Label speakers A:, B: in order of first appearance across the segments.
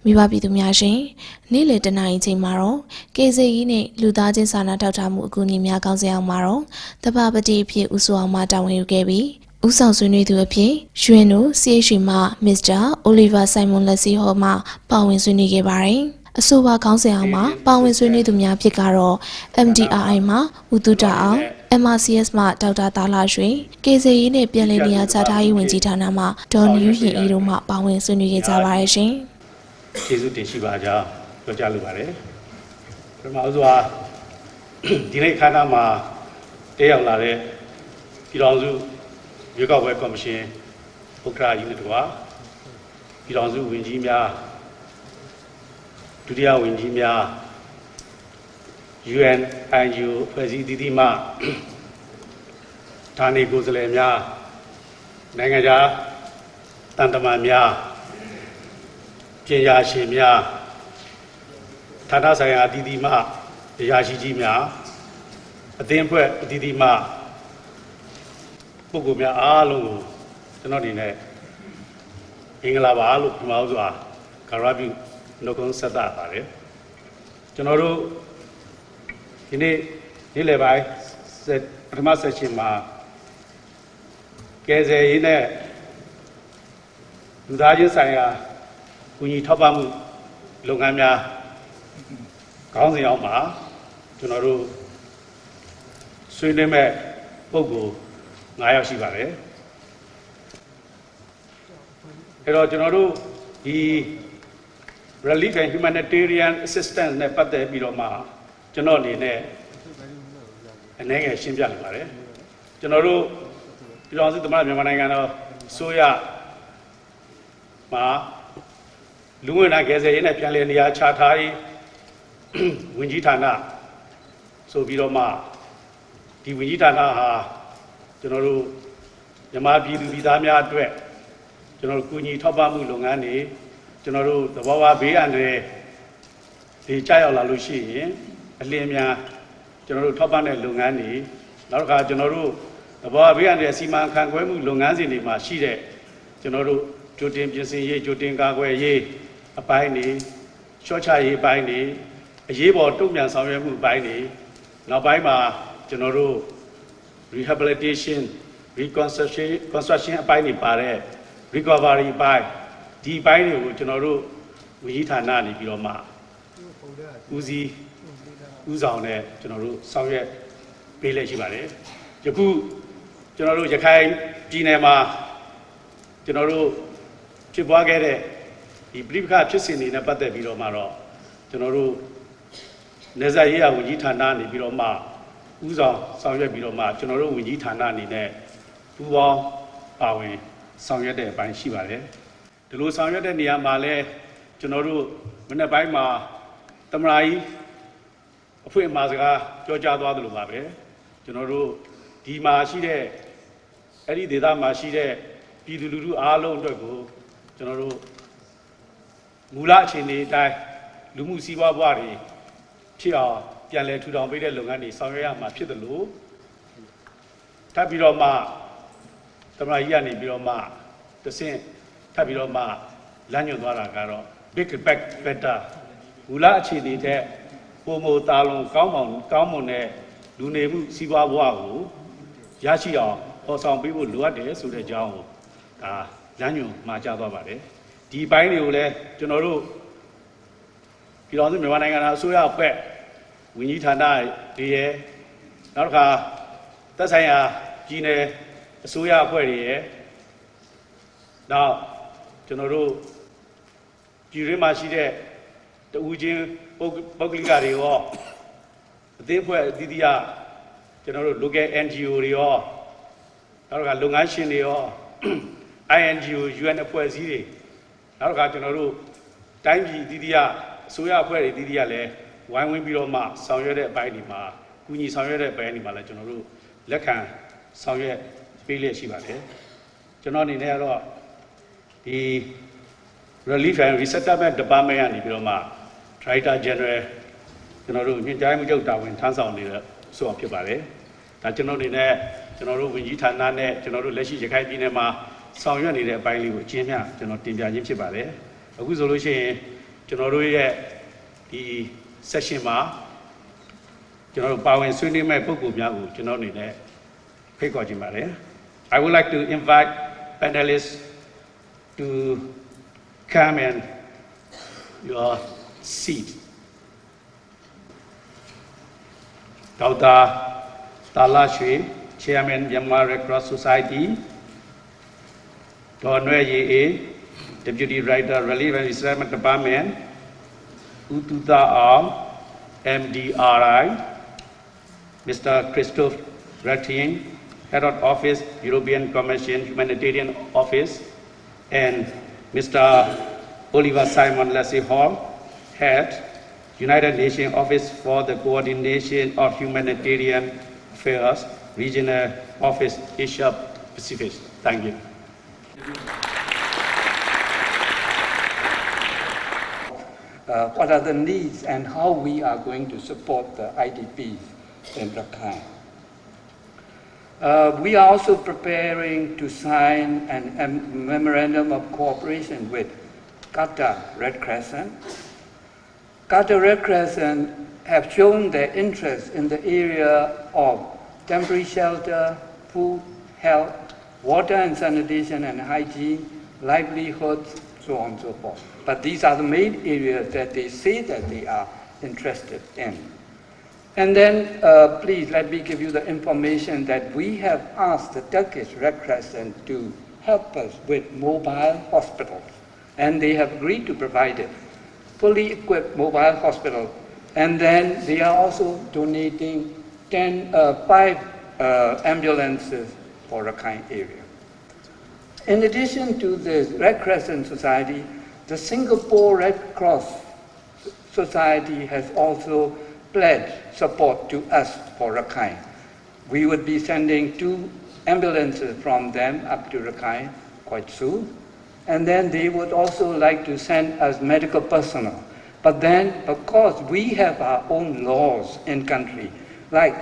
A: မိဘပြည်သူများရှင်နေ့လယ်တနာရီချိန်မှာတော့ကေဇေကြီးနဲ့လူသားချင်းစာနာထောက်ထားမှုအကူအညီများကောင်းဆောင်မှာတော့တပပတိအဖြစ်ဦးဆောင်အောင်မှတာဝန်ယူခဲ့ပြီးဦးဆောင်ဆွေးနွေးသူအဖြစ်ရွှေနို CH မှမစ္စတာအိုလီဗာဆိုင်မွန်လက်စီဟောမှပါဝင်ဆွေးနွေးခဲ့ပါတယ်အဆိုပါခေါင်းဆောင်အောင်မှာပါဝင်ဆွေးနွေးသူများဖြစ်ကတော့ MDRI မှဦးတုတအောင် MRCS မှဒေါက်တာသားလာရွှေကေဇေကြီးနဲ့ပြည်လည်နေရာချထားရေးဝန်ကြီးဌာနမှဒေါ်နယူးရင်အေးတို့မှပါဝင်ဆွေးနွေးခဲ့ကြပါရဲ့ရှင်
B: ကျေးဇူးတင်ရှိပါကြောင်းပြောကြားလိုပါတယ်ပထမဆုံးဟာဒီနေ့ခါနာမှာတက်ရောက်လာတဲ့ပြည်တော်စုရွေးကောက်ပွဲကော်မရှင်ဥက္ကဋ္ဌကြီးနဲ့တူပါပြည်တော်စုဝန်ကြီးများဒုတိယဝန်ကြီးများ UN NGO ဖွဲ့စည်းသီးသီးမှဌာနေကိုယ်စားလှယ်များနိုင်ငံခြားတန်တမန်များပညာရှင်များဌာနဆိုင်ရာအသီးသီးမှအရာရှိကြီးများအသင်းအဖွဲ့အသီးသီးမှပုဂ္ဂိုလ်များအားလုံးကိုကျွန်တော်ဒီနေ့အင်္ဂလာပါလို့ဒီမှာဥစွာကာရပြုနှုတ်ခွန်းဆက်သပါတယ်ကျွန်တော်တို့ဒီနေ့နေ့လယ်ပိုင်းပထမဆက်ရှင်မှာကယ်ဆယ်ရေးနဲ့လူသားချင်းဆိုင်ရာကူညီထောက်ပံ့မှုလုပ်ငန်းများခေါင်းစဉ်အောင်မှာကျွန်တော်တို့ဆွေးနွေးမဲ့ပုဂ္ဂိုလ်9 ယောက်ရှိပါတယ်အဲ့တော့ကျွန်တော်တို့ဒီ Relief and Humanitarian Assistance နဲ့ပတ်သက်ပြီးတော့မှကျွန်တော်အနေနဲ့အနေငယ်ရှင်းပြလိုက်ပါတယ်ကျွန်တော်တို့ပြည်တော်စုသမ္မတမြန်မာနိုင်ငံတော်ဆိုရမှာလူဝင်နာကယ်ဆယ်ရေးနဲ့ပြန်လည်နေရာချထားရေးဝန်ကြီးဌာနဆိုပြီးတော့မှဒီဝန်ကြီးဌာနဟာကျွန်တော်တို့မြန်မာပြည်သူပြည်သားများအတွက်ကျွန်တော်တို့ကူညီထောက်ပံ့မှုလုပ်ငန်းတွေကျွန်တော်တို့သဘာဝဘေးအန္တရာယ်ဒီကြားရောက်လာလို့ရှိရင်အလင်းများကျွန်တော်တို့ထောက်ပံ့တဲ့လုပ်ငန်းတွေနောက်တစ်ခါကျွန်တော်တို့သဘာဝဘေးအန္တရာယ်စီမံခန့်ခွဲမှုလုပ်ငန်းစဉ်တွေမှာရှိတဲ့ကျွန်တော်တို့ကြိုတင်ပြင်ဆင်ရေးကြိုတင်ကာကွယ်ရေးအပိုင်းတွေရှော့ချရေးအပိုင်းတွေအရေးပေါ်တုံ့ပြန်ဆောင်ရွက်မှုအပိုင်းတွေနောက်ပိုင်းမှာကျွန်တော်တို့ Rehabilitation Reconstruction အပိုင်းတွေပါတဲ့ Recovery အပိုင်းဒီအပိုင်းတွေကိုကျွန်တော်တို့ဝန်ကြီးဌာနနေပြီးတော့မှဦးဆောင်နဲ့ကျွန်တော်တို့ဆောင်ရွက်ပေးလက်ရှိပါတယ်ယခုကျွန်တော်တို့ရခိုင်ပြည်နယ်မှာကျွန်တော်တို့ဖြစ်ပွားခဲ့တဲ့ဒီပြိပခဖြစ်စဉ်တွေနဲ့ပတ်သက်ပြီးတော့မှတော့ကျွန်တော်တို့နေဆက်ရေးရာဝန်ကြီးဌာနနေပြီးတော့မှဦးဆောင်ရွက်ပြီးတော့မှကျွန်တော်တို့ဝန်ကြီးဌာနအနေနဲ့ပူးပေါင်းပါဝင်ဆောင်ရွက်တဲ့အပိုင်းရှိပါတယ်ဒီလိုဆောင်ရွက်တဲ့နေရာမှာလဲကျွန်တော်တို့မနေ့ပိုင်းမှာသမ္မတကြီးအဖွဲ့အမှာစကားပြောကြားသွားသလိုပါပဲကျွန်တော်တို့ဒီမှာရှိတဲ့အဲ့ဒီဒေသမှာရှိတဲ့ပြည်သူလူထုအားလုံးအတွက်ကိုကျွန်တော်တို့မူလအခြေအနေအတိုင်းလူမှုစီးပွားဘဝတွေဖြစ်အောင်ပြန်လည်ထူထောင်ပေးတဲ့လုပ်ငန်းတွေဆောင်ရွက်ရမှာဖြစ်တယ်လို့ထပ်ပြီးတော့မှသမ္မတကြီးကနေပြီးတော့မှတဆင့်ထပ်ပြီးတော့မှလမ်းညွှန်သွားတာကတော့ big back better မူလအခြေအနေတဲ့ပုံမတာလုံးကောင်းမွန်တဲ့လူနေမှုစီးပွားဘဝကိုရရှိအောင်ပေါ်ဆောင်ပေးဖို့လိုအပ်တယ်ဆိုတဲ့အကြောင်းကိုဒါလမ်းညွှန်မှာကြားသွားပါတယ်ဒီဘိုင်းတွေကိုလည်းကျွန်တော်တို့ပြည်တော်စုမြန်မာနိုင်ငံအစိုးရအဖွဲ့ဝန်ကြီးဌာနတွေရဲ့နောက်တစ်ခါသက်ဆိုင်ရာပြည်နယ်အစိုးရအဖွဲ့တွေရဲ့နောက်ကျွန်တော်တို့ပြည်ရင်းမှာရှိတဲ့တဦးချင်းပုဂ္ဂလိကတွေရောအသင်းအဖွဲ့အသီးသီးကကျွန်တော်တို့ local NGO တွေရောနောက်တစ်ခါလုပ်ငန်းရှင်တွေရော INGO UN အဖွဲ့အစည်းတွေနောက်တစ်ခါကျွန်တော်တို့တိုင်းပြည်အသီးသီးကအစိုးရအဖွဲ့တွေအသီးသီးကလည်းဝိုင်းဝန်းပြီးတော့မှဆောင်ရွက်တဲ့အပိုင်းတွေမှာကူညီဆောင်ရွက်တဲ့အပိုင်းတွေမှာလည်းကျွန်တော်တို့လက်ခံဆောင်ရွက်ပေးလျက်ရှိပါတယ်ကျွန်တော်အနေနဲ့ကတော့ဒီ Relief and Resettlement Department ကနေပြီးတော့မှ Director General ကျွန်တော်တို့ညွှန်ကြားမှုချုပ်တာဝန်ထမ်းဆောင်နေတဲ့ဆိုတာဖြစ်ပါတယ်ဒါကျွန်တော်အနေနဲ့ကျွန်တော်တို့ဝန်ကြီးဌာနနဲ့ကျွန်တော်တို့လက်ရှိရခိုင်ပြည်နယ်မှာဆောင်ရွက်နေတဲ့အပိုင်းလေးကိုအချင်းများကျွန်တော်တင်ပြခြင်းဖြစ်ပါတယ်အခုဆိုလို့ရှိရင် ကျွန်တော်တို့ရဲ့ဒီ session မှာကျွန်တော်တို့ပါဝင်ဆွေးနွေးမဲ့ပုဂ္ဂိုလ်များကိုကျွန်တော်အနေနဲ့ဖိတ်ခေါ်ချင်ပါတယ် I would like to invite panelists to come and your seat. Dr. Tala Shui, Chairman Myanmar Red Cross Society. Donwe Ye, Deputy Director, Relief and Resettlement Department. Ututa Al, MDRI. Mr. Christophe Rakhine, Head of Office, European Commission Humanitarian Office. And Mr. Oliver Simon Leslie Hall, Head, United Nations Office for the Coordination of Humanitarian Affairs, Regional Office, Asia Pacific. Thank you.
C: What are the needs and how we are going to support the IDPs in Rakhine. We are also preparing to sign a memorandum of cooperation with Qatar Red Crescent. Qatar Red Crescent have shown their interest in the area of temporary shelter, food, health, water and sanitation and hygiene, livelihoods, so on and so forth. But these are the main areas that they say that they are interested in. And then, please let me give you the information that we have asked the Turkish Red Crescent to help us with mobile hospitals. And they have agreed to provide it, fully equipped mobile hospital. And then they are also donating 5 ambulances for Rakhine area. In addition to this Red Crescent Society, the Singapore Red Cross Society has also pledged support to us for Rakhine. We would be sending 2 ambulances from them up to Rakhine quite soon. And then they would also like to send us medical personnel. But then, of course, we have our own laws in country, like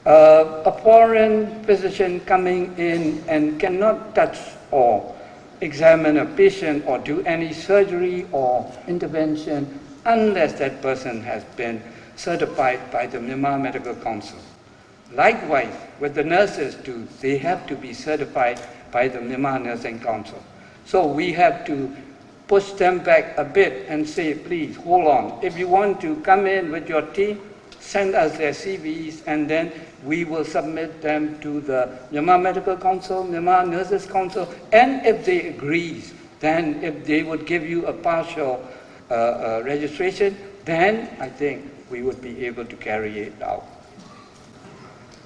C: a foreign physician coming in and cannot touch or examine a patient or do any surgery or intervention unless that person has been certified by the Myanmar Medical Council. Likewise, with the nurses too, they have to be certified by the Myanmar Nursing Council. So we have to push them back a bit and say, please, hold on. If you want to come in with your team, send us their CVs, and then we will submit them to the Myanmar Medical Council, Myanmar Nurses Council, and if they agree, then if they would give you a partial registration, then I think we would be able to carry it out.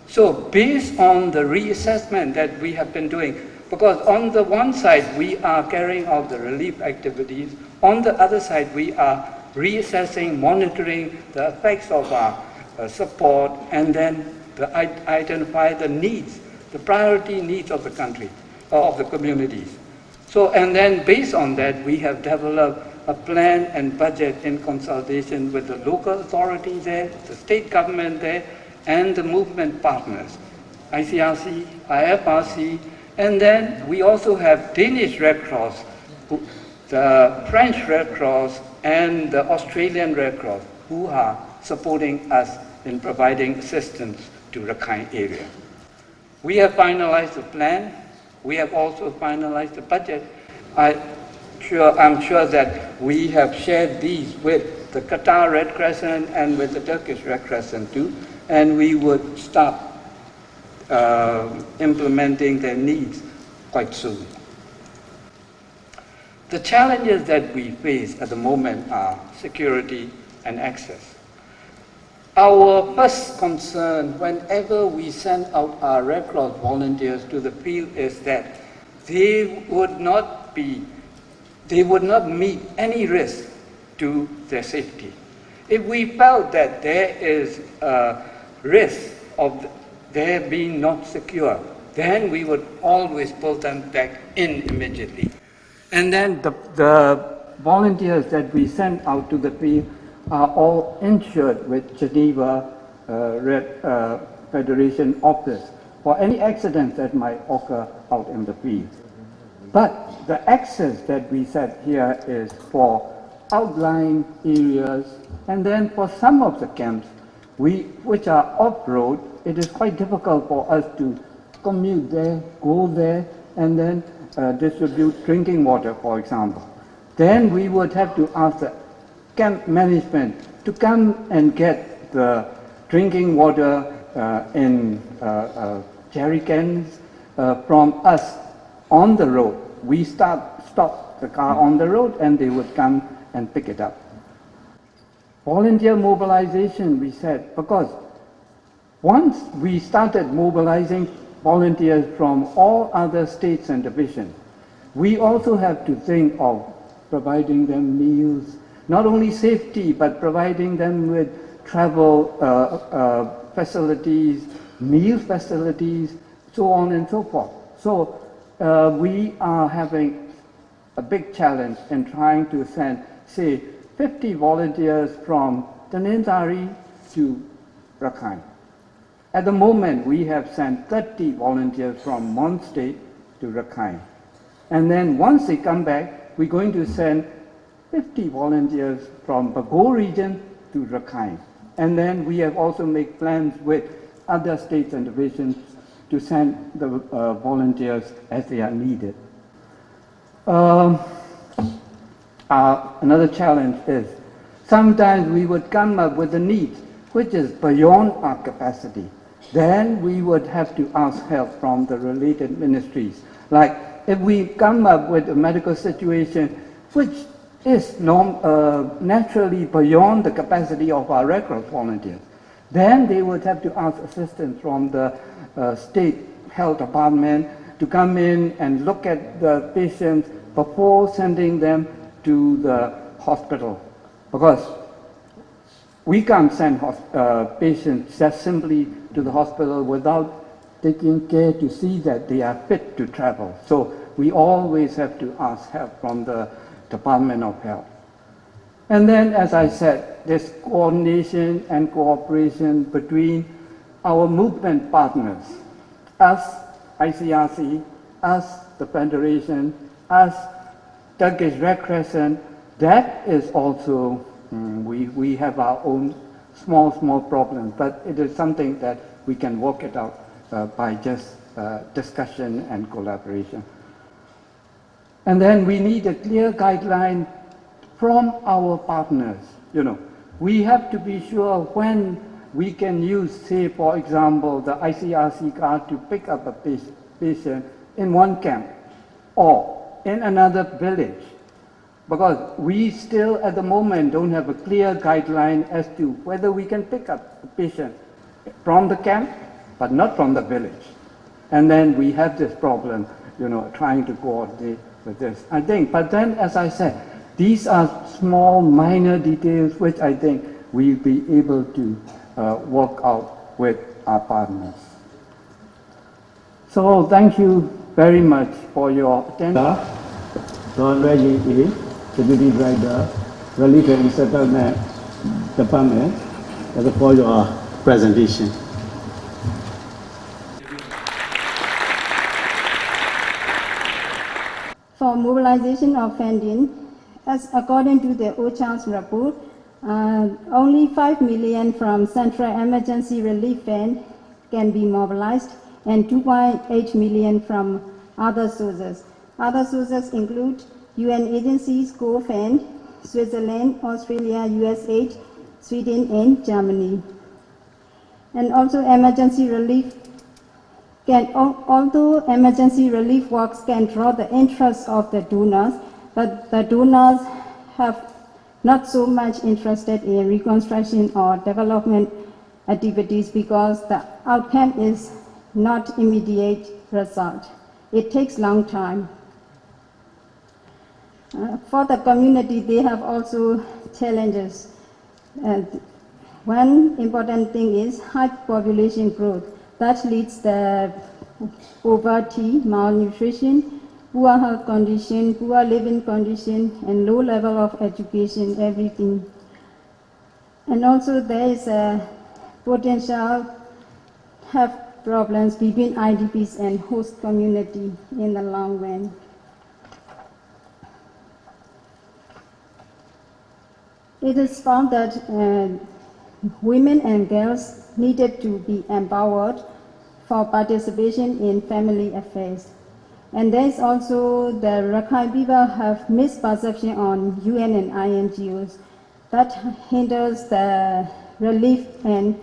C: So based on the reassessment that we have been doing, because on the one side we are carrying out the relief activities, on the other side we are reassessing, monitoring the effects of our support, and then identify the needs, the priority needs of the country, of the communities. So, and then based on that, we have developed a plan and budget in consultation with the local authorities there, the state government there, and the movement partners, ICRC, IFRC, and then we also have Danish Red Cross, the French Red Cross, and the Australian Red Cross, who are supporting us in providing assistance to Rakhine area. We have finalized the plan. We have also finalized the budget. I'm sure that we have shared these with the Qatar Red Crescent and with the Turkish Red Crescent too, and we would start implementing their needs quite soon. The challenges that we face at the moment are security and access. Our first concern whenever we send out our Red Cross volunteers to the field is that they would not meet any risk to their safety. If we felt that there is a risk of their being not secure, then we would always pull them back in immediately. And then the volunteers that we send out to the field are all insured with Geneva Red Federation office for any accidents that might occur out in the field. But the access that we set here is for outlying areas, and then for some of the camps, which are off-road, it is quite difficult for us to commute there, go there, and then distribute drinking water, for example. Then we would have to ask the camp management to come and get the drinking water in jerry cans from us on the road. We stop the car on the road and they would come and pick it up. Volunteer mobilization, we said, because once we started mobilizing volunteers from all other states and divisions, we also have to think of providing them meals, not only safety, but providing them with travel facilities, meal facilities, so on and so forth. So we are having a big challenge in trying to send, say, 50 volunteers from Tanintari to Rakhine. At the moment, we have sent 30 volunteers from Mon State to Rakhine. And then once they come back, we're going to send 50 volunteers from Bago region to Rakhine. And then we have also made plans with other states and divisions to send the volunteers as they are needed. Another challenge is sometimes we would come up with a need which is beyond our capacity. Then we would have to ask help from the related ministries. Like if we come up with a medical situation which is naturally beyond the capacity of our Red Cross volunteers, then they would have to ask assistance from the state health department to come in and look at the patients before sending them to the hospital. Because we can't send patients just simply to the hospital without taking care to see that they are fit to travel. So we always have to ask help from the Department of Health. And then, as I said, this coordination and cooperation between our movement partners, us, ICRC, us, the Federation, us, Turkish Red Crescent, that is also, we have our own small problems, but it is something that we can work it out by just discussion and collaboration. And then we need a clear guideline from our partners. You know, we have to be sure when we can use, say, for example, the ICRC car to pick up a patient in one camp or in another village. Because we still, at the moment, don't have a clear guideline as to whether we can pick up a patient from the camp, but not from the village. And then we have this problem, you know, trying to coordinate with this, I think. But then, as I said, these are small, minor details which I think we'll be able to work out with our partners. So thank you very much for your attention.
D: Don Reggie, Deputy Director, Relief and Settlement Department, for your presentation.
E: For mobilization of funding, as according to the OCHA's report, only 5 million from Central Emergency Relief Fund can be mobilized and 2.8 million from other sources. Other sources include UN agencies, Core Fund, Switzerland, Australia, USAID, Sweden, and Germany. And also emergency relief although emergency relief works can draw the interest of the donors, but the donors have not so much interested in reconstruction or development activities because the outcome is not immediate result. It takes long time. For the community, they have also challenges. One important thing is high population growth. That leads to poverty, malnutrition, poor health condition, poor living condition, and low level of education, everything. And also there is a potential health problems between IDPs and host community in the long run. It is found that women and girls needed to be empowered for participation in family affairs. And there is also the Rakhine people have misperception on UN and INGOs that hinders the relief and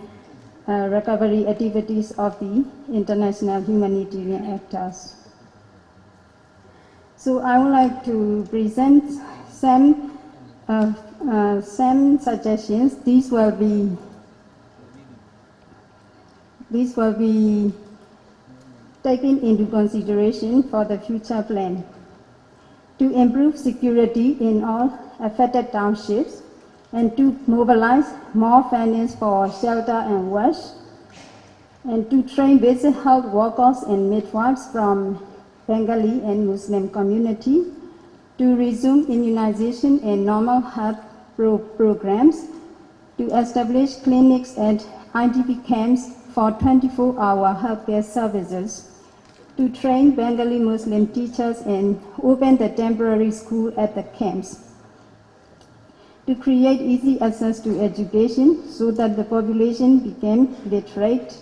E: recovery activities of the international humanitarian actors. So I would like to present some suggestions. These will be taken into consideration for the future plan. To improve security in all affected townships and to mobilize more finance for shelter and wash, and to train basic health workers and midwives from Bengali and Muslim community, to resume immunization and normal health programs, to establish clinics and IDP camps for 24-hour healthcare services, to train Bengali Muslim teachers and open the temporary school at the camps, to create easy access to education so that the population became literate.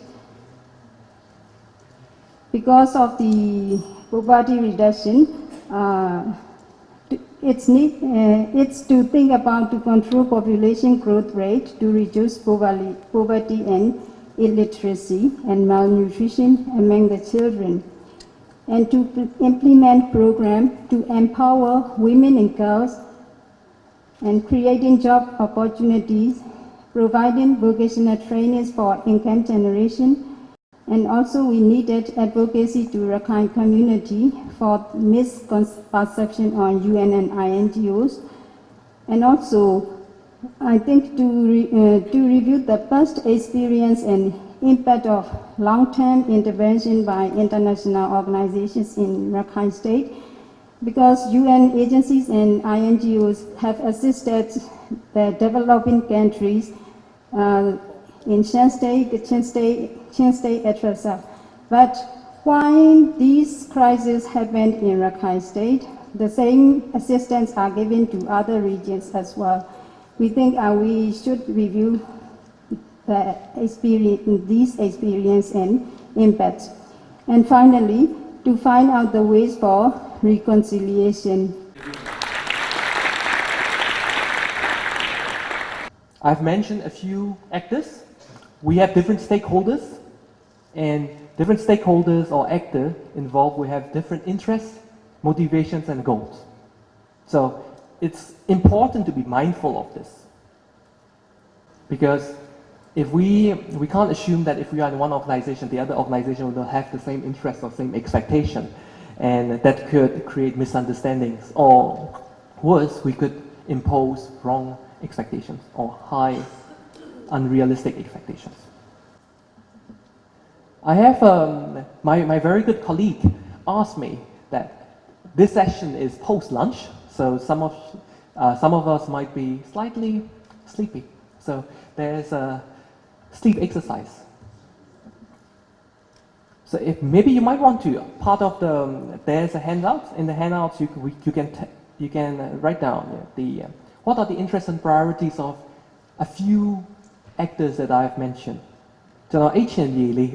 E: Because of the poverty reduction, it's to think about to control population growth rate, to reduce poverty and illiteracy and malnutrition among the children, and to implement programs to empower women and girls and creating job opportunities, providing vocational trainings for income generation. And also we needed advocacy to Rakhine community for misconception on UN and INGOs. And also, I think to review the past experience and impact of long-term intervention by international organizations in Rakhine State, because UN agencies and INGOs have assisted the developing countries in Shan State, Chin State, etc. But while these crises happened in Rakhine State, the same assistance are given to other regions as well. We think we should review these experience and impacts. And finally, to find out the ways for reconciliation.
F: I've mentioned a few actors. We have different stakeholders, and different stakeholders or actors involved will have different interests, motivations, and goals. So it's important to be mindful of this, because if we can't assume that if we are in one organization, the other organization will have the same interests or same expectation, and that could create misunderstandings, or worse, we could impose wrong expectations or high unrealistic expectations. I have my very good colleague asked me that this session is post-lunch, so some of us might be slightly sleepy. So there's a sleep exercise. So if maybe you might want to, part of there's a handout. In the handouts you can write down the what are the interests and priorities of a few actors that I have mentioned. ကျွန်တော်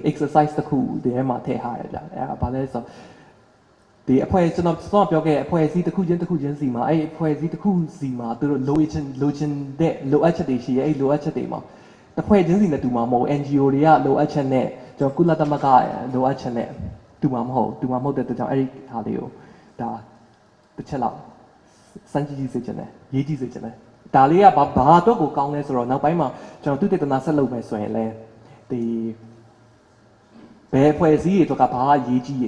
F: exercise တစ်ခုဒီထဲမှာထည့်ထားရကြ။ဘာလဲဆိုဒီအဖွဲ့ကျွန်တော်ပြောခဲ့အဖွဲ့အစည်းတစ်ခုချင်းစီမှာအဲ့အဖွဲ့အစည်းတစ်ခုစီမှာသူတို့လိုချင်တဲ့လိုအပ်ချက်တွေရှိရဲ့အဲ့လိုအပ်ချက်တွေမှာတစ်ဖွဲ့ချင်းစီနဲ့တူမှာမဟုတ် NGO တွေကလိုအပ်ချက်နဲ့ကျွန်တော်ကုလသမဂ္ဂလိုအပ်ချက်နဲ့တူမှာမဟုတ်တဲ့အတွက်ကြောင့်အဲ့ဒီဟာလေးကိုဒါတစ်ချက်လောက်စမ်းကြည့်စေချင်တယ်ရေးကြည့်စေချင်တယ်ဒါလေးကဘာအတွက်ကိုကောင်းလဲဆိုတော့နောက်ပိုင်းမှာကျွန်တော်သူတေသနာဆက်လုပ်မယ်ဆိုရင်လည်းဒီဘယ်အဖွဲ့အစည်းတွေတော့ကဘာရေးကြည့်ရ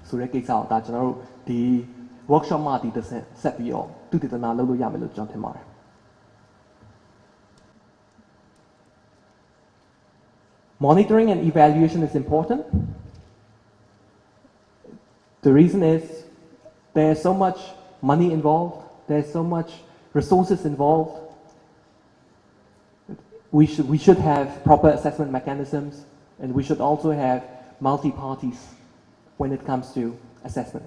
F: ဆိုတဲ့ကိစ္စကိုဒါကျွန်တော်တို့ဒီ workshop မှာဒီတစ်ဆက်ပြီးတော့သူတေသနာလုပ်လို့ရမယ်လို့ကျွန်တော်ထင်ပါတယ် Monitoring and evaluation is important. The reason is there's so much money involved, there's so much resources involved. We should have proper assessment mechanisms, and we should also have multi-parties when it comes to assessment.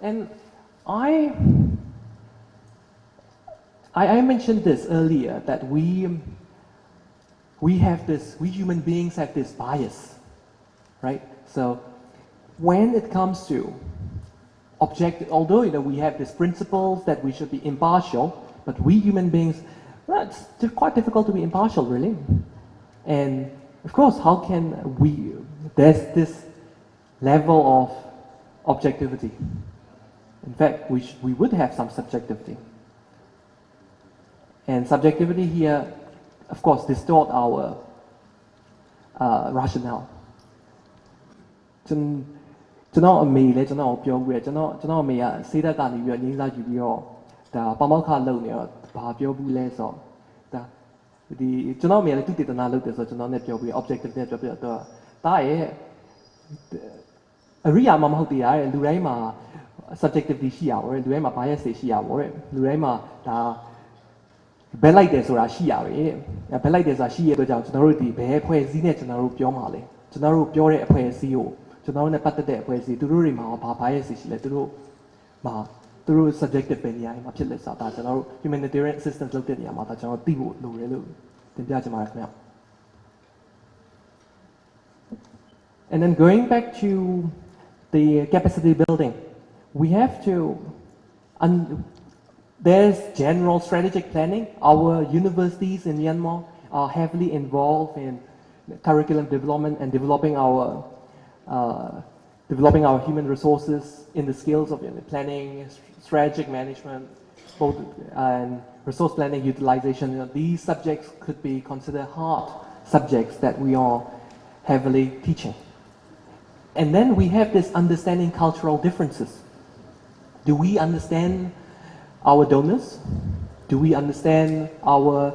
F: And I mentioned this earlier that we human beings have this bias, right? So when it comes to although we have these principles that we should be impartial, but we human beings, well, it's quite difficult to be impartial, really. And of course, how can there's this level of objectivity. In fact, we would have some subjectivity. And subjectivity here, of course, distort our rationale. ကျွန်တော်အမေလည်းကျွန်တော်ပြောပြီးကျွန်တော်အမေကစေးတက်ကနေပြီးရင်းစားယူပြီးတော့ဒါပမောက္ခလုပ်နေတော့ဘာပြောဘူးလဲဆိုတော့ဒါဒီကျွန်တော်အမေလည်းသူတည်တနာလုပ်တယ်ဆိုတော့ကျွန်တော်နဲ့ပြောပြီး objective နဲ့ပြောပြီးတော့ဒါရဲ့အရိယာမှမဟုတ်တရားတဲ့လူတိုင်းမှာ subjectivity ရှိရပါဘူးလူတိုင်းမှာ bias တွေရှိရပါဘူးလူတိုင်းမှာဒါဘယ်လိုက်တယ်ဆိုတာရှိရပဲဘယ်လိုက်တယ်ဆိုတာရှိရတဲ့ကြောင့်ကျွန်တော်တို့ဒီဘယ်အဖွဲ့အစည်းနဲ့ကျွန်တော်တို့ပြောမှာလဲကျွန်တော်တို့ပြောတဲ့အဖွဲ့အစည်းကိုကျွန်တော်တို့နဲ့ပတ်သက်တဲ့အဖွဲ့အစည်းသူတို့တွေမှာဘာ bias ရှိလဲသူတို့ subjective ပဲနေရာမှာဖြစ်လဲဆိုတာဒါကျွန်တော်တို့ humanitarian assistance လုပ်တဲ့နေရာမှာဒါကျွန်တော်သိဖို့လိုတယ်လို့တင်ပြချင်ပါတယ်ခင်ဗျာ And then going back to the capacity building, we have to there's general strategic planning. Our universities in Myanmar are heavily involved in curriculum development and developing our human resources in the skills of planning, strategic management, both and resource planning utilization. These subjects could be considered hard subjects that we are heavily teaching. And then we have this understanding cultural differences. Do we understand our donors? Do we understand our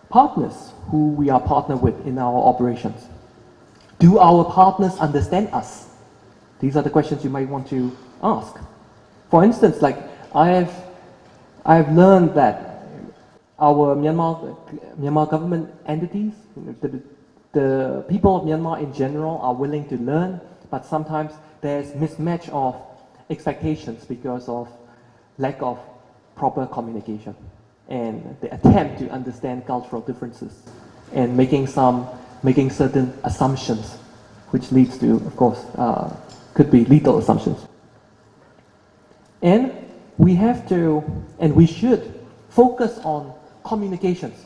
F: partners who we are partnered with in our operations? Do our partners understand us? These are the questions you might want to ask. For instance, like I've learned that our Myanmar government entities, the people of Myanmar in general are willing to learn, but sometimes there's mismatch of expectations because of lack of proper communication and the attempt to understand cultural differences and making certain assumptions, which leads to, of course, could be lethal assumptions. And we have to, and we should focus on communications.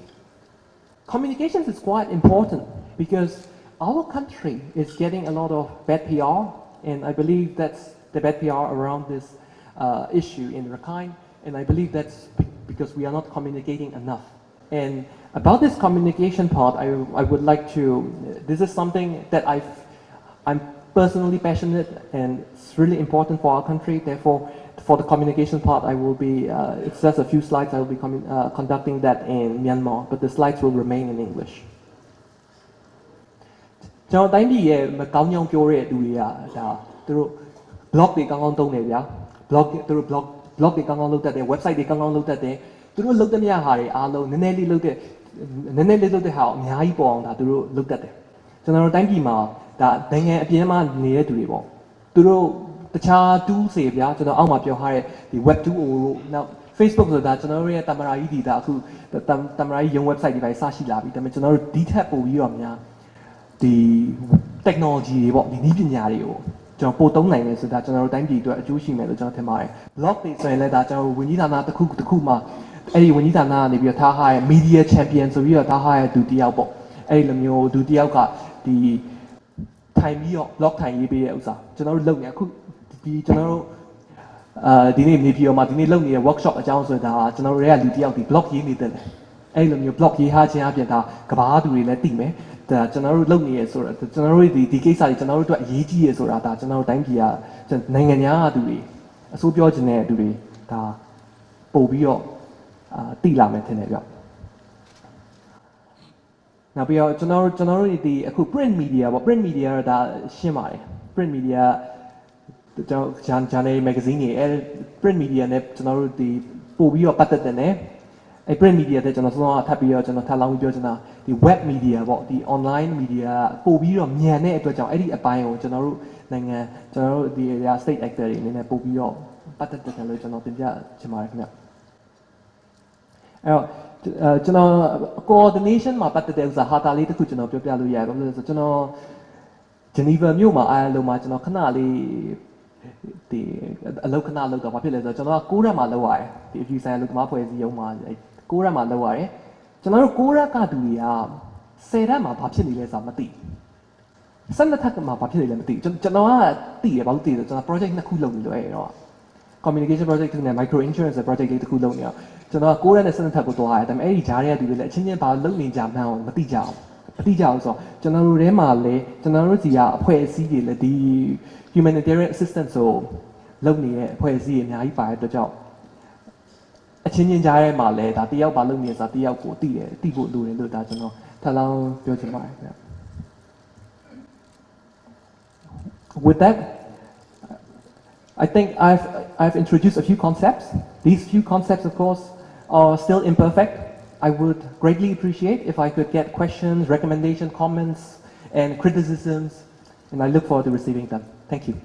F: Communications is quite important because our country is getting a lot of bad PR, and I believe that's the bad PR around this issue in Rakhine, and I believe that's because we are not communicating enough. And about this communication part, I would like to, this is something that I'm personally passionate and it's really important for our country. Therefore, for the communication part, I will be, it's just a few slides, I will be conducting that in Myanmar, but the slides will remain in English. ကျွန်တော်တိုင်းပြည်ရဲ့မကောင်းကြောင်းပြောတဲ့လူတွေကဒါသူတို့ blog တွေကောင်းကောင်းသုံးတယ်ဗျာ blog သူတို့ blog တွေကောင်းကောင်းလုပ်တတ်တယ် website တွေကောင်းကောင်းလုပ်တတ်တယ်သူတို့လုပ်တဲ့မြဟာတွေအားလုံးနည်းနည်းလေးလုပ်တဲ့ဟာအများကြီးပေါ်အောင်ဒါသူတို့လုပ်တတ်တယ်ကျွန်တော်တို့တိုင်းပြည်မှာဒါနိုင်ငံအပြင်မှာနေတဲ့သူတွေပေါ့သူတို့တခြား tools တွေဗျာကျွန်တော်အောက်မှာပြောထားတဲ့ဒီ web 2.0 တို့နောက် Facebook ဆိုတာကျွန်တော်တို့ရဲ့တမရာကြီးဒီဒါအခုတမရာကြီးရုံး website တွေပဲစရှိလာပြီဒါပေမဲ့ကျွန်တော်တို့ဒီထက်ပိုပြီးတော့များဒီ technology တွေပေါ့ဒီနည်းပညာတွေကိုကျွန်တော်ပို့သုံးနိုင်တယ်ဆိုတာကျွန်တော်တို့တိုင်းပြည်အတွက်အကျိုးရှိမယ်လို့ကျွန်တော်ထင်ပါတယ် blog တွေဆိုရင်လည်းဒါကျွန်တော်ဝန်ကြီးဌာနတစ်ခုမှအဲ့ဒီဝန်ကြီးဌာနကနေပြီးတော့ထားထားတဲ့ media champion ဆိုပြီးတော့ထားထားတဲ့သူတယောက်ပေါ့အဲ့ဒီလိုမျိုးသူတယောက်ကဒီထိုင်ပြီးတော့ blog ထိုင်ရေးပေးတဲ့ဥစ္စာကျွန်တော်တို့လုပ်နေအခုဒီကျွန်တော်တို့ဒီနေ့နေပြီးတော့မှဒီနေ့လုပ်နေတဲ့ workshop အကြောင်းဆိုတာကျွန်တော်တို့ရဲ့လူတယောက်ဒီ blog ရေးနေတယ်အဲ့လိုမျိုး blog ရေးထားခြင်းအပြင်ဒါကဘာသူတွေလည်းသိမယ်ဒါကျွန်တော်တို့လုပ်နေရဆိုတော့ကျွန်တော်တို့ဒီကိစ္စတွေကျွန်တော်တို့အတွက်အရေးကြီးရဆိုတာဒါကျွန်တော်တို့တိုင်းပြည်ကနိုင်ငံများသူတွေအစိုးပြောခြင်းတဲ့သူတွေဒါပို့ပြီးတော့သိလာမယ်ထင်တယ်ဗျနောက်ပြီးတော့ကျွန်တော်တို့ဒီအခု print media ပေါ့ print media ကဒါရှင်းပါတယ် print media ကျွန်တော် journal magazine တွေအဲ print media နဲ့ကျွန်တော်တို့ဒီပို့ပြီးတော့ပတ်သက်တယ်နဲ့အဲ print media တဲ့ကျွန်တော်စောစောထပ်ပြီးတော့ကျွန်တော်ထပ်လောင်းပြီးပြောချင်တာဒီ web media ပေါ့ဒီ online media ပို့ပြီးတော့မြန်တဲ့အတွက်ကြောင့်အဲ့ဒီအပိုင်းကိုကျွန်တော်တို့နိုင်ငံကျွန်တော်တို့ဒီ state actor တွေအနေနဲ့ပို့ပြီးတော့ပတ်သက်တယ်လို့ကျွန်တော်တင်ပြချင်ပါတယ်ခင်ဗျ ကျွန်တော် coordination မှာပတ်သက်တဲ့ဥစ္စာဟာတာလေးတစ်ခုကျွန်တော်ပြောပြလို့ရတယ်ဘာလို့လဲဆိုကျွန်တော် Geneva မြို့မှာ ILO မှာကျွန်တော်ခဏလေးဒီအလုပ်ခဏလုပ်တော့ဘာဖြစ်လဲဆိုတော့ကျွန်တော်က6ရက်မှာလုပ်ရတယ်ဒီအပြည်ဆိုင်အလုပ်သမားဖွဲ့စည်းရုံးမှာ6ရက်မှာလုပ်ရတယ်ကျွန်တော်တို့6ရက်ကတူတွေက10ရက်မှာဘာဖြစ်နေလဲဆိုတာမသိ12ထပ်မှာဘာဖြစ်နေလဲမသိကျွန်တော်ကသိရဘာလို့သိလဲကျွန်တော် project နှစ်ခုလုပ်နေလို့အဲ့တော့ communication project နဲ့ micro insurance project လေးတစ်ခုလုပ်နေတော့ကျွန်တော်က6ရက်နဲ့12ထပ်ကိုသွားရတယ်ဒါပေမဲ့အဲ့ဒီဂျားတွေကတူတွေလည်းအချင်းချင်းဘာလုပ်နေကြမှန်းမသိကြဘူးမသိကြဘူးဆိုတော့ကျွန်တော်တို့ထဲမှာလည်းကျွန်တော်တို့စီကအဖွဲ့အစည်းတွေလည်းဒီ humanitarian assistance ကိုလုပ်နေတဲ့အဖွဲ့အစည်းတွေအများကြီးပါတဲ့အတွက်ကြောင့်အချင်းချင်းကြားထဲမှာလည်းဒါတယောက်ပါလုပ်နေဆိုတာတယောက်ကိုသိတယ်သိဖို့လိုတယ်လို့ဒါကျွန်တော်ထပ်လောင်းပြောချင်ပါတယ်ခင်ဗျ With that I think I've introduced a few concepts. These few concepts of course are still imperfect. I would greatly appreciate if I could get questions, recommendations, comments and criticisms and I look forward to receiving them. Thank you.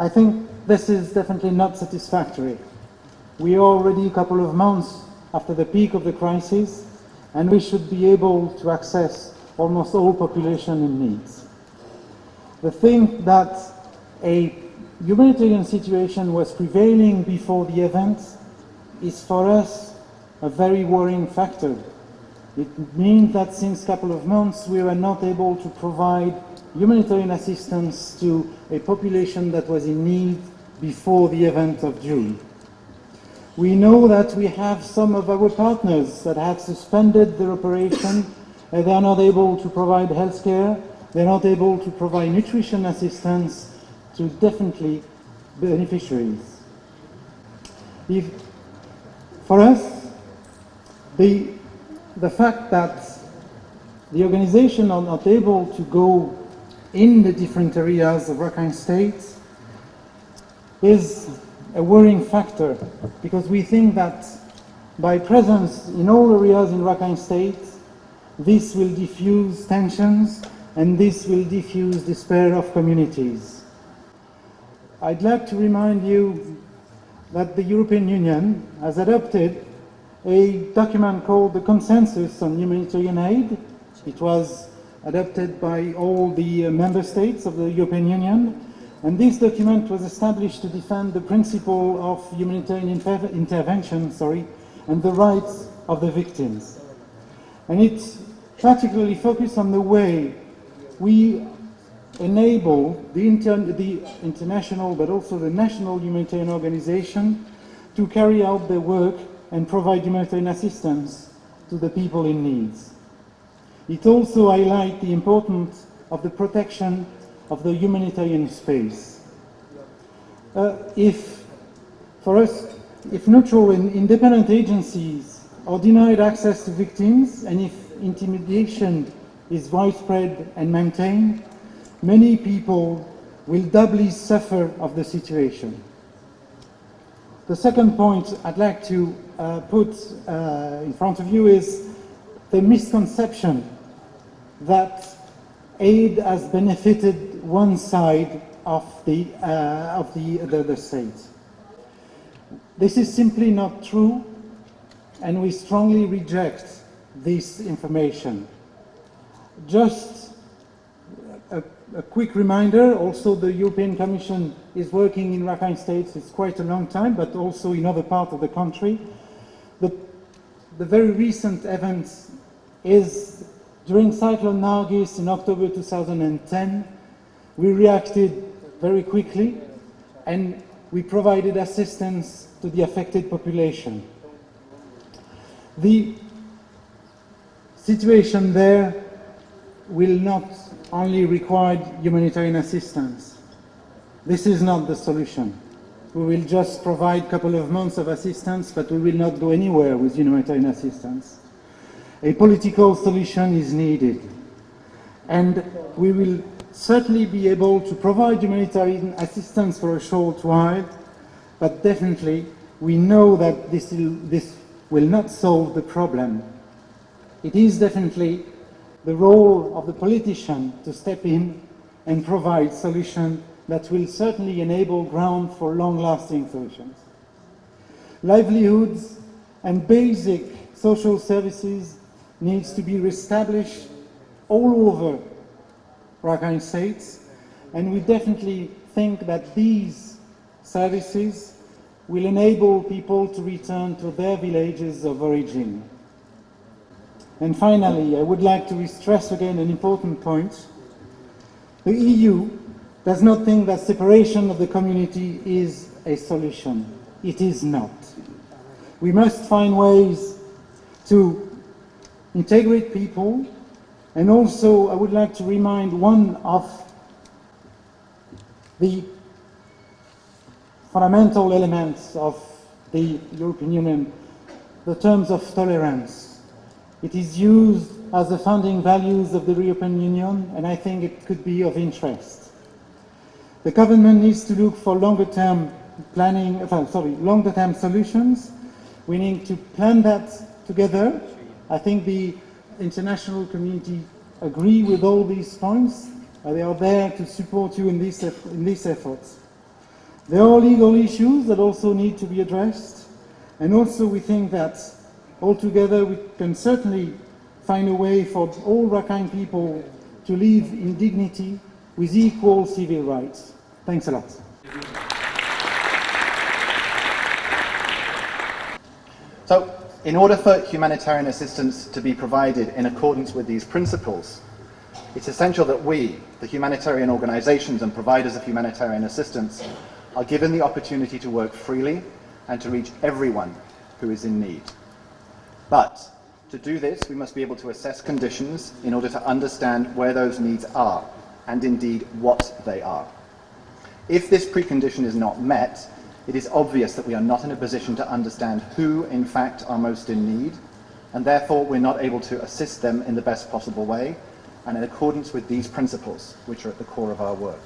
G: I think this is definitely not satisfactory. We are already a couple of months after the peak of the crisis, and we should be able to access almost all population in needs. The thing that a humanitarian situation was prevailing before the event is for us a very worrying factor. It means that since a couple of months we were not able to provide humanitarian assistance to a population that was in need before the event of June. We know that we have some of our partners that have suspended their operation and they are not able to provide health care, they're not able to provide nutrition assistance to definitely beneficiaries. For us, the fact that the organization are not able to go in the different areas of Rakhine State is a worrying factor because we think that by presence in all areas in Rakhine State, this will diffuse tensions and this will diffuse despair of communities. I'd like to remind you that the European Union has adopted a document called the Consensus on Humanitarian Aid. It was adopted by all the member states of the European Union, and this document was established to defend the principle of humanitarian intervention and the rights of the victims. And it particularly focused on the way we enable the international but also the national humanitarian organization to carry out their work and provide humanitarian assistance to the people in need. It also highlights the importance of the protection of the humanitarian space. If neutral and independent agencies are denied access to victims and if intimidation is widespread and maintained, many people will doubly suffer of the situation. The second point I'd like to put in front of you is the misconception that aid has benefited one side of the state. This is simply not true, and we strongly reject this information. Just a quick reminder, also the European Commission is working in Rakhine State, it's quite a long time, but also in other parts of the country. The very recent event is during Cyclone Nargis in October 2010, we reacted very quickly and we provided assistance to the affected population. The situation there will not only require humanitarian assistance. This is not the solution. We will just provide a couple of months of assistance, but we will not go anywhere with humanitarian assistance. A political solution is needed. And we will certainly be able to provide humanitarian assistance for a short while, but definitely we know that this will not solve the problem. It is definitely the role of the politician to step in and provide solution that will certainly enable ground for long-lasting solutions. Livelihoods and basic social services needs to be reestablished all over Rakhine states, and we definitely think that these services will enable people to return to their villages of origin. And finally, I would like to stress again an important point. The EU does not think that separation of the community is a solution. It is not. We must find ways to integrate people, and also I would like to remind one of the fundamental elements of the European Union, the terms of tolerance. It is used as the founding values of the European Union, and I think it could be of interest. The government needs to look for longer-term solutions. We need to plan that together. I think the international community agree with all these points. They are there to support you in these efforts. There are legal issues that also need to be addressed, and also we think that altogether we can certainly find a way for all Rakhine people to live in dignity with equal civil rights. Thanks a lot.
H: So, in order for humanitarian assistance to be provided in accordance with these principles, it's essential that we, the humanitarian organizations and providers of humanitarian assistance, are given the opportunity to work freely and to reach everyone who is in need. But to do this, we must be able to assess conditions in order to understand where those needs are, and indeed what they are. If this precondition is not met, it is obvious that we are not in a position to understand who, in fact, are most in need, and therefore we're not able to assist them in the best possible way, and in accordance with these principles, which are at the core of our work.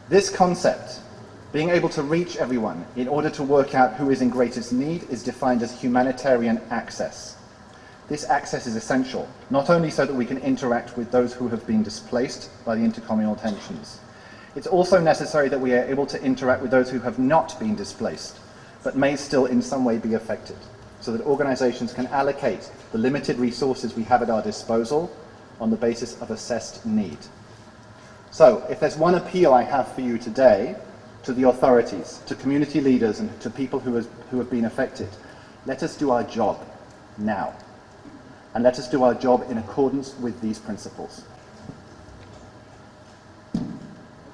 H: This concept, being able to reach everyone in order to work out who is in greatest need, is defined as humanitarian access. This access is essential, not only so that we can interact with those who have been displaced by the intercommunal tensions. It's also necessary that we are able to interact with those who have not been displaced, but may still in some way be affected, so that organizations can allocate the limited resources we have at our disposal on the basis of assessed need. So, if there's one appeal I have for you today, to the authorities, to community leaders, and to people who have been affected, let us do our job now. And let us do our job in accordance with these principles.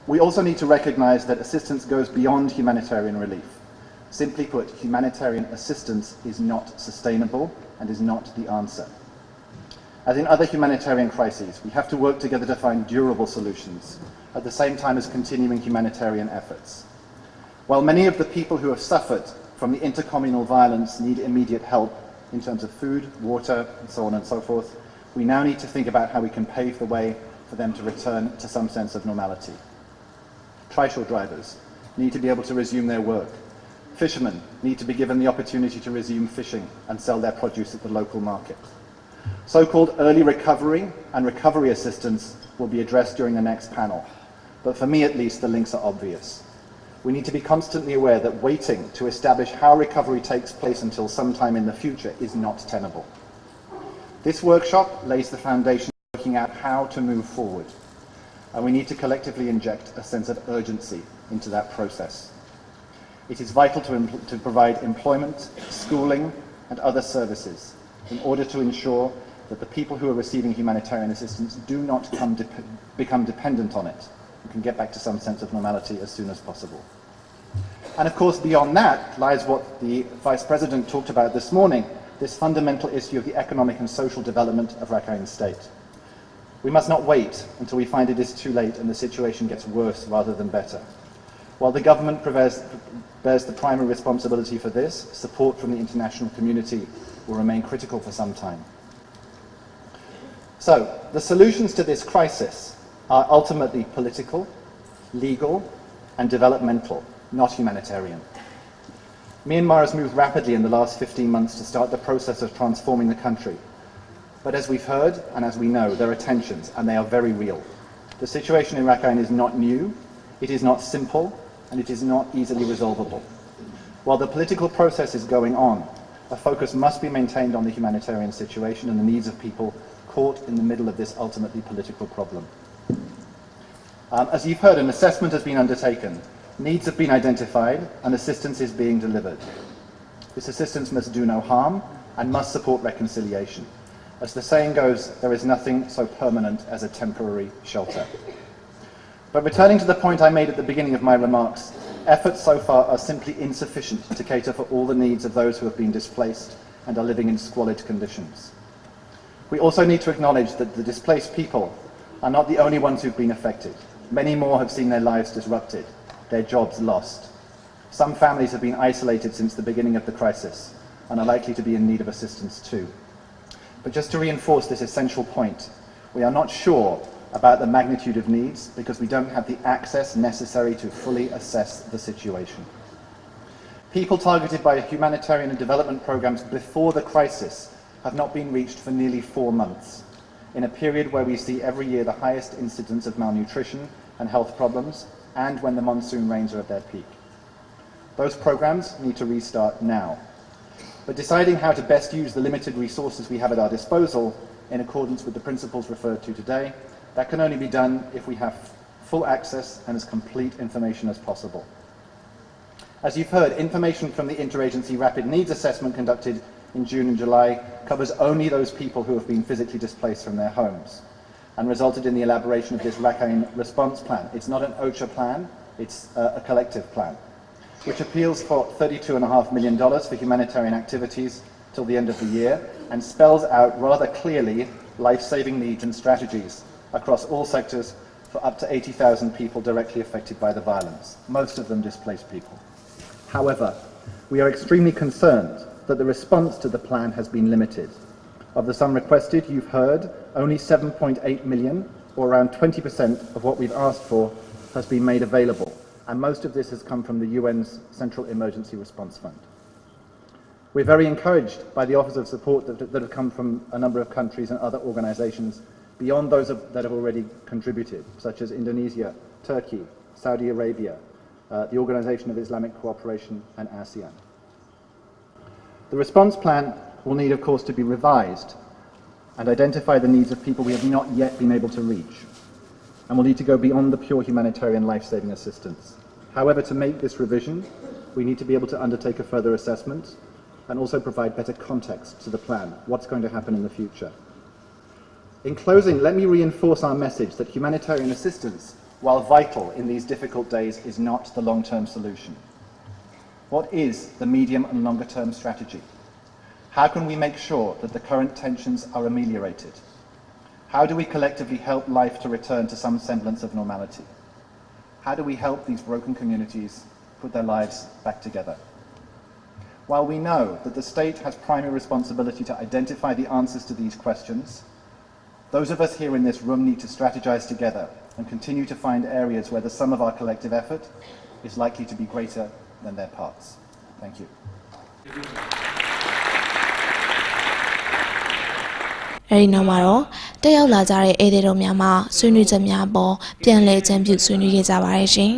H: We also need to recognize that assistance goes beyond humanitarian relief. Simply put, humanitarian assistance is not sustainable and is not the answer. As in other humanitarian crises, we have to work together to find durable solutions, at the same time as continuing humanitarian efforts. While many of the people who have suffered from the intercommunal violence need immediate help in terms of food, water, and so on and so forth, we now need to think about how we can pave the way for them to return to some sense of normality. Trishaw drivers need to be able to resume their work. Fishermen need to be given the opportunity to resume fishing and sell their produce at the local market. So-called early recovery and recovery assistance will be addressed during the next panel, but for me at least the links are obvious. We need to be constantly aware that waiting to establish how recovery takes place until sometime in the future is not tenable. This workshop lays the foundation for working out how to move forward, and we need to collectively inject a sense of urgency into that process. It is vital to provide employment, schooling, and other services in order to ensure that the people who are receiving humanitarian assistance do not become dependent on it and can get back to some sense of normality as soon as possible. And of course, beyond that lies what the Vice President talked about this morning, this fundamental issue of the economic and social development of Rakhine State. We must not wait until we find it is too late and the situation gets worse rather than better. While the government bears the primary responsibility for this, support from the international community will remain critical for some time. So, the solutions to this crisis are ultimately political, legal, and developmental, not humanitarian. Myanmar has moved rapidly in the last 15 months to start the process of transforming the country. But as we've heard, and as we know, there are tensions, and they are very real. The situation in Rakhine is not new. It is not simple, and it is not easily resolvable. While the political process is going on, a focus must be maintained on the humanitarian situation and the needs of people caught in the middle of this ultimately political problem. As you've heard, an assessment has been undertaken. Needs have been identified, and assistance is being delivered. This assistance must do no harm and must support reconciliation. As the saying goes, there is nothing so permanent as a temporary shelter. But returning to the point I made at the beginning of my remarks, efforts so far are simply insufficient to cater for all the needs of those who have been displaced and are living in squalid conditions. We also need to acknowledge that the displaced people are not the only ones who've been affected. Many more have seen their lives disrupted, their jobs lost. Some families have been isolated since the beginning of the crisis and are likely to be in need of assistance too. But just to reinforce this essential point, we are not sure about the magnitude of needs because we don't have the access necessary to fully assess the situation. People targeted by humanitarian and development programs before the crisis have not been reached for nearly 4 months, in a period where we see every year the highest incidence of malnutrition and health problems, and when the monsoon rains are at their peak. Those programs need to restart now. But deciding how to best use the limited resources we have at our disposal, in accordance with the principles referred to today, that can only be done if we have full access and as complete information as possible. As you've heard, information from the Interagency Rapid Needs Assessment conducted in June and July covers only those people who have been physically displaced from their homes and resulted in the elaboration of this Rakhine response plan. It's not an OCHA plan, it's a collective plan, which appeals for $32.5 million for humanitarian activities till the end of the year and spells out rather clearly life-saving needs and strategies across all sectors for up to 80,000 people directly affected by the violence, most of them displaced people. However, we are extremely concerned that the response to the plan has been limited. Of the sum requested, you've heard, only 7.8 million, or around 20% of what we've asked for, has been made available, and most of this has come from the UN's Central Emergency Response Fund. We're very encouraged by the offers of support that have come from a number of countries and other organizations beyond those that have already contributed, such as Indonesia, Turkey, Saudi Arabia, the Organization of Islamic Cooperation, and ASEAN. The response plan will need, of course, to be revised and identify the needs of people we have not yet been able to reach, and will need to go beyond the pure humanitarian life-saving assistance. However, to make this revision, we need to be able to undertake a further assessment and also provide better context to the plan, what's going to happen in the future. In closing, let me reinforce our message that humanitarian assistance, while vital in these difficult days, is not the long-term solution. What is the medium and longer-term strategy? How can we make sure that the current tensions are ameliorated? How do we collectively help life to return to some semblance of normality? How do we help these broken communities put their lives back together? While we know that the state has primary responsibility to identify the answers to these questions, those of us here in this room need to strategize together and continue to find areas where the sum of our collective effort is likely to be greater than their parts. Thank you.
A: အဲဒီနောက်မှာတော့တက်ရောက်လာကြတဲ့ဧည့်သည်တော်များမှဆွေးနွေးချက်များပေါ်ပြန်လည်အကြံပြုဆွေးနွေးခဲ့ကြပါတယ်ရှင်။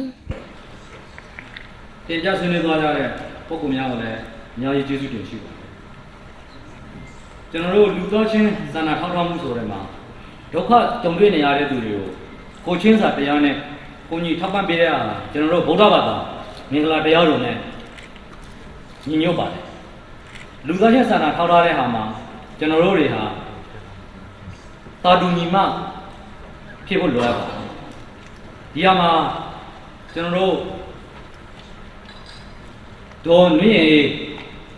I: တင်ပြဆွေးနွေးသွားကြတဲ့ပုဂ္ဂိုလ်များကိုလည်းအများကြီးကျေးဇူးတင်ရှိပါတယ်။ကျွန်တော်တို့လူသားချင်းစာနာထောက်ထားမှုဆိုတဲ့မှာဒုက္ခကြုံတွေ့နေရတဲ့သူတွေကိုကိုချင်းစာတရားနဲ့ကိုကြီးထောက်ပံ့ပေးတဲ့အားကျွန်တော်တို့ဗုဒ္ဓဘာသာမင်္ဂလာတရားတော်နဲ့ညီညွတ်ပါတယ်။လူသားချင်းစာနာထောက်ထားတဲ့ဟာမှာကျွန်တော်တို့တွေဟာတာတူညီမှဖြစ်ဖို့လိုအပ်ပါတယ်။ဒီဟာမှာကျွန်တော်တို့ဒေါ်နွေရေ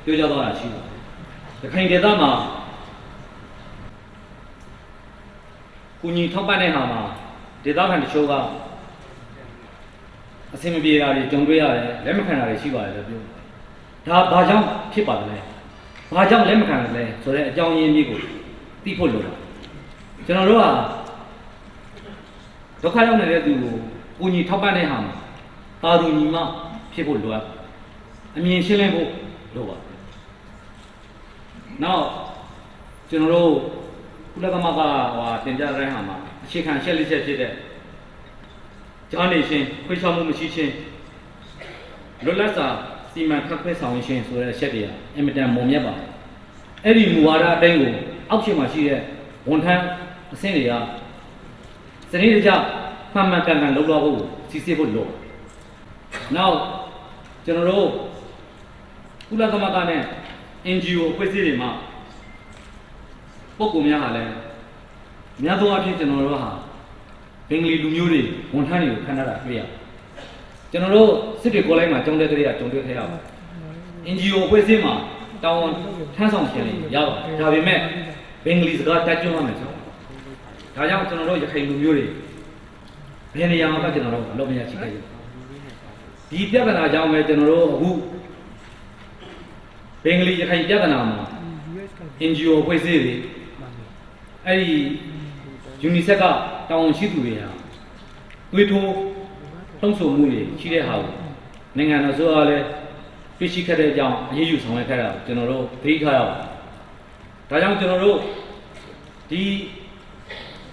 I: ပြောကြသွားတာရှိပါတယ်။ရခိုင်ဒေသမှာကုညီထောက်ပံ့တဲ့ဟာမှာဒေသခံတချို့ကအဆင်မပြေတာတွေကြုံတွေ့ရတယ်လက်မခံတာတွေရှိပါတယ်လို့ပြော။ဒါဘာကြောင့်ဖြစ်ပါလဲ။ဘာကြောင့်လက်မခံလဲဆိုတဲ့အကြောင်းရင်းမျိုးကိုသိဖို့လိုပါတယ်။ကျွန်တော်တို့ကဒုက္ခရောက်နေတဲ့သူကိုကုညီထောက်ပံ့တဲ့ဟာမှာတာတူညီမှဖြစ်ဖို့လိုအပ်အမြင်ရှင်းလင်းဖို့လိုပါတယ်။နောက်ကျွန်တော်တို့ကုလသမဂ္ဂတင်ပြတဲ့ဟာမှာအခြေခံရှက်လက်ချက်ဖြစ်တဲ့ ကြားနေခြင်းခွေးချောင်းမှုမရှိခြင်းလွတ်လပ်စွာစီမံခန့်ခွဲဆောင်ရွက်ခြင်းဆိုတဲ့အချက်တွေအင်မတန်မုံမြတ်ပါတယ်အဲ့ဒီမူဝါဒအတိုင်းကိုအောက်ခြေမှာရှိတဲ့ဝန်ထမ်းအဆင့်တွေကစနစ်တကျမှန်မှန်ကန်ကန်လုပ်တော့ဖို့စီစစ်ဖို့လိုနောက်ကျွန်တော်တို့ကုလသမဂ္ဂနဲ့ NGO အဖွဲ့အစည်းတွေမှာပုဂ္ဂိုလ်များဟာလည်းများသောအားဖြင့်ကျွန်တော်တို့ဟာဘင်္ဂလီလူမျိုးတွေဝန်ထမ်းတွေကိုခန့်ထားတာတွေ့ရကျွန်တော်တို့စစ်တွေကောလိပ်မှာကျောင်းတက်တဲ့ကကြုံတွေ့ခဲ့ရပါ NGO အဖွဲ့အစည်းမှာတောင်းဝန်ထမ်းဆောင်ခြင်းတွေရပါတယ်ဒါပေမဲ့ဘင်္ဂလီစကားတက်ကြွရမယ်ဆိုတော့ဒါကြောင့်ကျွန်တော်တို့ရခိုင်လူမျိုးတွေဘယ်နေရာမှာကျွန်တော်တို့အလုပ်မရရှိခဲ့ဘူးဒီပြဿနာကြောင့်ပဲကျွန်တော်တို့အခုဘင်္ဂလီရခိုင်ပြဿနာမှာ NGO အဖွဲ့အစည်းတွေအဲ့ဒီ UNICEF ကတောင်းဝန်ရှိသူတွေဟာတွေးထိုးလှုံ့ဆော်မှုတွေရှိတဲ့ဟာကိုနိုင်ငံတော်ဆိုအားလည်းတွေ့ရှိခဲ့တဲ့အကြောင်းအရေးယူဆောင်ရွက်ခဲ့တာကိုကျွန်တော်တို့သတိထားရအောင်ဒါကြောင့်ကျွန်တော်တို့ဒီ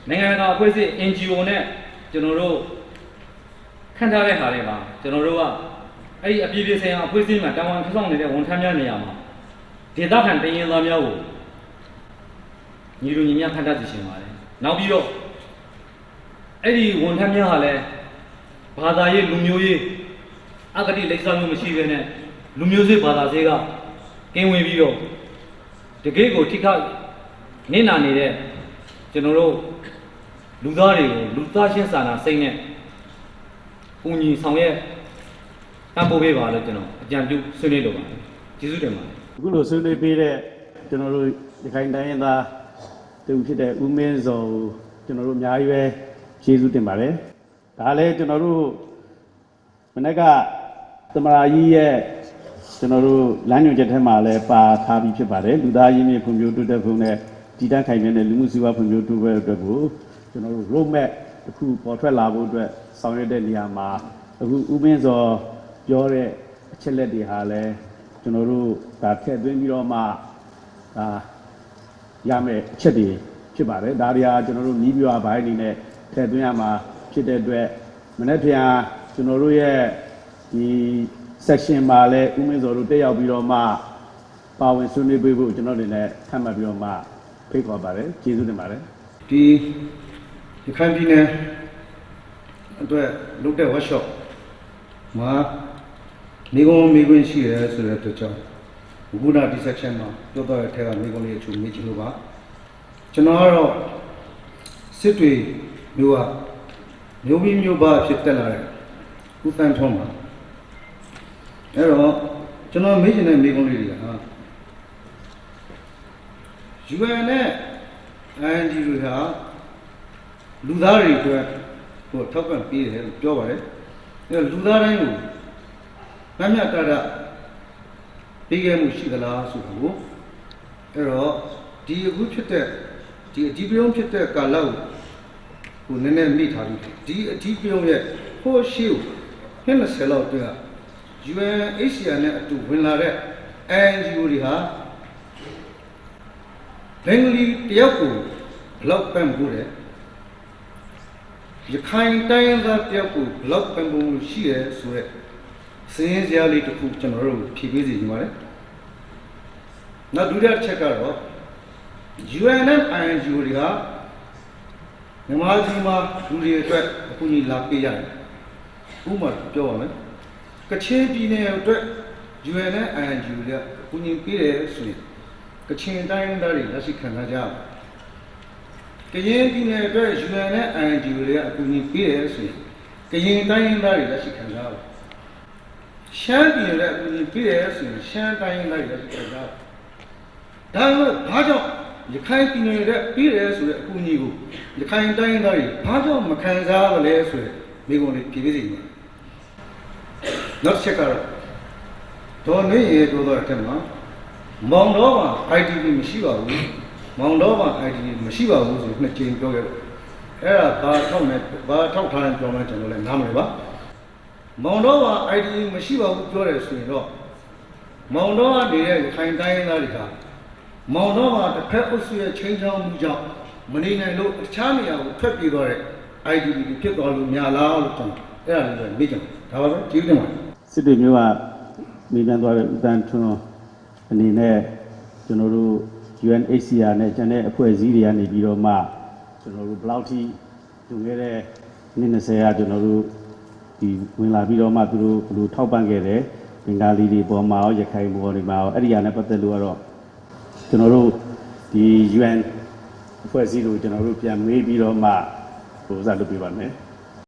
I: နိုင်ငံတကာအဖွဲ့အစည်း NGO နဲ့ကျွန်တော်တို့ခန့်ထားတဲ့ဟာတွေမှာကျွန်တော်တို့ကအဲ့ဒီအပြည်ပြည်ဆိုင်ရာအဖွဲ့အစည်းမှာတာဝန်ထမ်းဆောင်နေတဲ့ဝန်ထမ်းများနေရာမှာဒေသခံတိုင်းရင်းသားများကိုညီလူညီများခန့်ထားစီရှင်ပါတယ်နောက်ပြီးတော့အဲ့ဒီဝန်ထမ်းများဟာလည်းဘာသာရေးလူမျိုးရေးအဂတိလိပ်စာမျိုးမရှိဘဲနဲ့လူမျိုးစုဘာသာစေကကင်းဝင်ပြီးတော့တကယ်ကိုထိခိုက်နေနာနေတဲ့ကျွန်တော်တို့လူသားတွေကိုလူသားချင်းစာနာစိတ်နဲ့ပုံညီဆောင်ရဲ့တန်ဖိုးပေးပါလို့ကျွန်တော်အကြံပြုဆွေးနွေးလိုပါတယ်ကျေးဇူးတင်ပါတယ်
D: အခုလိုဆွေးနွေးပေးတဲ့ကျွန်တော်တို့ရခိုင်တိုင်းရင်းသားတူဖြစ်တဲ့ဦးမင်းစောကျွန်တော်တို့အများကြီးပဲကျေးဇူးတင်ပါတယ်ဒါလည်းကျွန်တော်တို့မနေ့ကသမရာကြီးရဲ့ကျွန်တော်တို့လမ်းညွှန်ချက်ထဲမှာလည်းပါထားပြီးဖြစ်ပါတယ်လူသားရင်းမြစ်ဖွံ့ဖြိုးတိုးတက်ဖို့နဲ့တည်တံ့ခိုင်မြဲတဲ့လူမှုစီးပွားဖွံ့ဖြိုးတိုးတက်အတွက်ကိုကျွန်တော်တို့ road map တစ်ခုပေါ်ထွက်လာဖို့အတွက်ဆောင်ရွက်တဲ့နေရာမှာအခုဦးမင်းစောပြောတဲ့အချက်လက်တွေဟာလည်းကျွန်တော်တို့ဒါထည့်သွင်းပြီးတော့မှဒါရမယ်အချက်တွေဖြစ်ပါတယ်ဒါတွေဟာကျွန်တော်တို့နီးပြွားဘိုင်းအနေနဲ့ထည့်သွင်းရမှာဖြစ်တဲ့အတွက်မနေ့ပြန်ကျွန်တော်တို့ရဲ့ဒီ section မှာလည်းဦးမင်းစောတို့တက်ရောက်ပြီးတော့မှပါဝင်ဆွေးနွေးပေးဖို့ကျွန်တော်တို့လည်းထပ်မှတ်ပြီးတော့မှဖိတ်ခေါ်ပါတယ်ကျေးဇူးတင်ပါတယ်
J: ဒီရခိုင်ပြည်နယ်အတွက်လုပ်တဲ့ workshop မှာမိခွင့်ရှိရဲဆိုတဲ့အတွက်ကြောင့်အခုနဒီ section မှာပြောတော့တဲ့ထဲကမိခွင့်လေးအချို့မေးချင်လို့ပါကျွန်တော်ကတော့စစ်တွေမျိုးကမျိုးပြီးမျိုးပါဖြစ်တက်လာတဲ့ဦးတန်းထုံးပါအဲ့တော့ကျွန်တော်မေးချင်တဲ့မိခွင့်လေးတွေကUN နဲ့ ING တွေဟာလူသားတွေအတွက်ဟိုထောက်ပံ့ပေးတယ်လို့ပြောပါတယ်အဲ့လူသားတိုင်းကိုမမျှတတာပေးခဲ့မှုရှိသလားဆိုတော့အဲ့တော့ဒီအခုဖြစ်တဲ့ဒီအဒီပြုံးဖြစ်တဲ့ကာလကိုနည်းနည်းမိထားပြီးဒီအဒီပြုံးရဲ့ဟိုရှိကို20လောက်အတွင်းက UNHCR နဲ့အတူဝင်လာတဲ့ NGO တွေဟာဘင်္ဂလီတယောက်ကိုဘလောက်ပံ့ပိုးတယ်ရခိုင်တိုင်းသားတယောက်ကိုဘလောက်ပံ့ပိုးမှုရှိရဲဆိုတဲ့စင်းစရာလေးတစ်ခုကျွန်တော်တို့ဖြည့်ပေးစီညီပါတယ်နောက်ဒုတိယချက်ကတော့ UN နဲ့ INGO တွေကမြန်မာပြည်မှာလူတွေအတွက်အခုကြီးလာပေးရတယ်ဥပမာပြောပါမယ်ကချင်ပြည်နယ်အတွက် UN နဲ့ INGO တွေကအခုကြီးပေးတယ်ဆိုရင်ကချင်တိုင်းသားတွေလက်ရှိခံစားကြရကရင်ပြည်နယ်အတွက် UN နဲ့ INGO တွေကအကူအညီပေးတယ်ဆိုရင်ကရင်တိုင်းသားတွေလက်ရှိခံစားရရှမ်းပြည်နယ်ကအကူအညီပေးတယ်ဆိုရင်ရှမ်းတိုင်းသားတွေလက်ရှိခံစားရဒါမှဘာကြောင့်ရခိုင်ပြည်နယ်ရဲ့ပေးတယ်ဆိုတဲ့အကူအညီကိုရခိုင်တိုင်းသားတွေဘာကြောင့်မခံစားရလဲဆိုတဲ့မိကုံးလေးဖြေပေးစီပါနောက်ချက်ကတော့ဒေါ်နေရေပြောတော့တဲ့မှာမောင်တော်မှာ IDP မရှိပါဘူးမောင်တော်မှာ IDP မရှိပါဘူးဆိုနှစ်ကြိမ်ပြောခဲ့တယ်အဲ့ဒါဘာထောက်ထားရင်ပြောမှကျွန်တော်လည်းနားမလဲပါမောင်တော်မှာ IDP မရှိပါဘူးပြောတယ်ဆိုရင်တော့မောင်တော်ကနေရဲ့ခိုင်တိုင်းသားတွေကမောင်တော်မှာတစ်ဖက်အုပ်စုရဲ့ချင်းချောင်းမှုကြောင့်မနေနိုင်လို့အခြားနေရာကိုထွက်ပြေးသွားတဲ့ IDP ဖြစ်သွားလို့များလားလို့ကျွန်တော်အဲ့ဒါလေးပဲမေးကြတယ်ဒါပါပဲကျေးဇူးတင်ပါတယ်
D: စစ်တွေမျိုးကမိပြန်သွားတဲ့ဥတန်းထွန်းအနေနဲ့ကျွန်တော်တို့ UNHCR နဲ့ကျန်တဲ့အဖွဲ့အစည်းတွေကနေပြီးတော့မှကျွန်တော်တို့ဘယ်လောက်ထိလူခဲ့တဲ့နှစ်20ကကျွန်တော်တို့ဒီဝင်လာပြီးတော့မှသူတို့ဘယ်လိုထောက်ပံ့ခဲ့တယ်ဘင်္ဂါလီတွေပေါ်မှာရောရခိုင်ပေါ်တွေမှာရောအဲ့ဒီဟာနဲ့ပတ်သက်လို့ကတော့ကျွန်တော်တို့ဒီ UN အဖွဲ့အစည်းတို့ကျွန်တော်တို့ပြန်မေးပြီးတော့မှဟိုဥစားလုပ်ပြပါမယ်